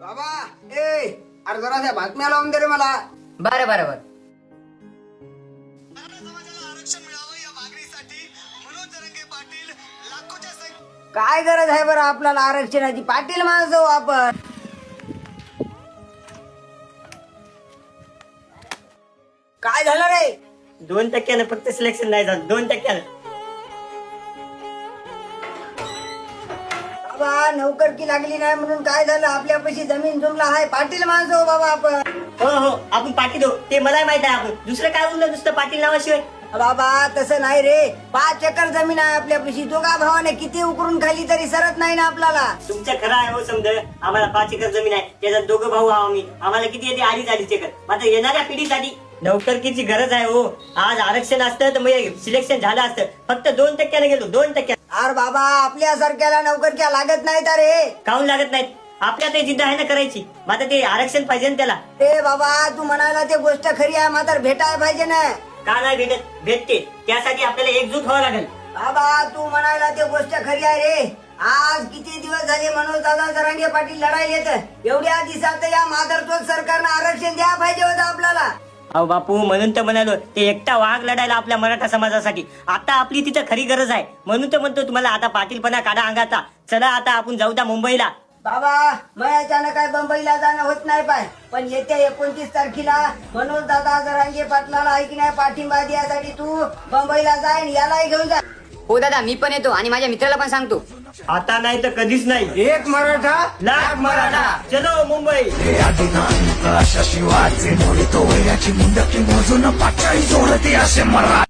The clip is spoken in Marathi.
बाबा अरे जरा त्या बातम्या लावून दे रे मला. बरं बरं बरं. काय गरज आहे बरं आपल्याला आरक्षणाची? पाटील माणसं आपण. काय झालं रे? 2% फक्त सिलेक्शन नाही झालं. 2%. बाबा नोकरकी लागली नाही म्हणून काय झालं? आपल्यापाशी जमीन जुमला आहे. पाटील माणसं हो बाबा आपण. हो हो आपण पाटील हो ते मला माहित आहे. आपण दुसरं काय बोललं नुसतं पाटील नावाशिवाय? बाबा तसं नाही रे. 5 एकर जमीन आहे आपल्यापाशी. दोघा भावाने किती उकरून खाली तरी सरत नाही ना आपल्याला. तुमचं खरं आहे हो समज. आम्हाला 5 एकर जमीन आहे. त्याच्यात 2 भाऊ आहो आम्ही. आम्हाला किती येते? 2.5 एकर. मात्र येणाऱ्या पिढीसाठी नोकरकीची गरज आहे हो. आज आरक्षण असतं तर मग सिलेक्शन झालं असतं. फक्त 2% गेलो. 2%. अरे बाबा आपल्यासारख्याला नोकरक्या लागत नाही तर रे. काहून लागत नाहीत? आपल्या ते जिद्द आहे ना करायची. मात्र ते आरक्षण पाहिजे ना त्याला. ते बाबा तू म्हणायला ते गोष्ट खरी आहे मात्र भेटायला पाहिजे ना. का नाही भेटत? भेटते. त्यासाठी आपल्याला एकजूट व्हावं लागेल. बाबा तू म्हणायला ते गोष्ट खरी आहे रे. आज किती दिवस झाले मनोज दादा जरांगे पाटील लढायला येत. एवढ्या दिवसात या माधरचोद सरकारनं आरक्षण द्यायला पाहिजे होतं आपल्याला. अहो बापू म्हणून तर म्हणालो ते एकटा वाघ लढायला आपल्या मराठा समाजासाठी. आता आपली तिथं खरी गरज आहे. म्हणून तर म्हणतो तुम्हाला आता पाटीलपणा काढा अंगाचा. चला आता आपण जाऊ द्या मुंबईला. बाबा मयाच्यानं काय बंबईला जाणं होत नाही पाय. पण येत्या 29 तारखेला मनोज दादा जरांगे पाटलाला ऐकण्या पाठिंबा द्यासाठी तू बंबईला जाईन. यालाही घेऊन जा. हो दादा मी पण येतो आणि माझ्या मित्राला पण सांगतो. आता नाही तर कधीच नाही. एक मराठा लाख मराठा. चलो मुंबई. शिवाचे मोडी तो वैराची मुंडकी मोजून पाचाळी जोडते असे मरा.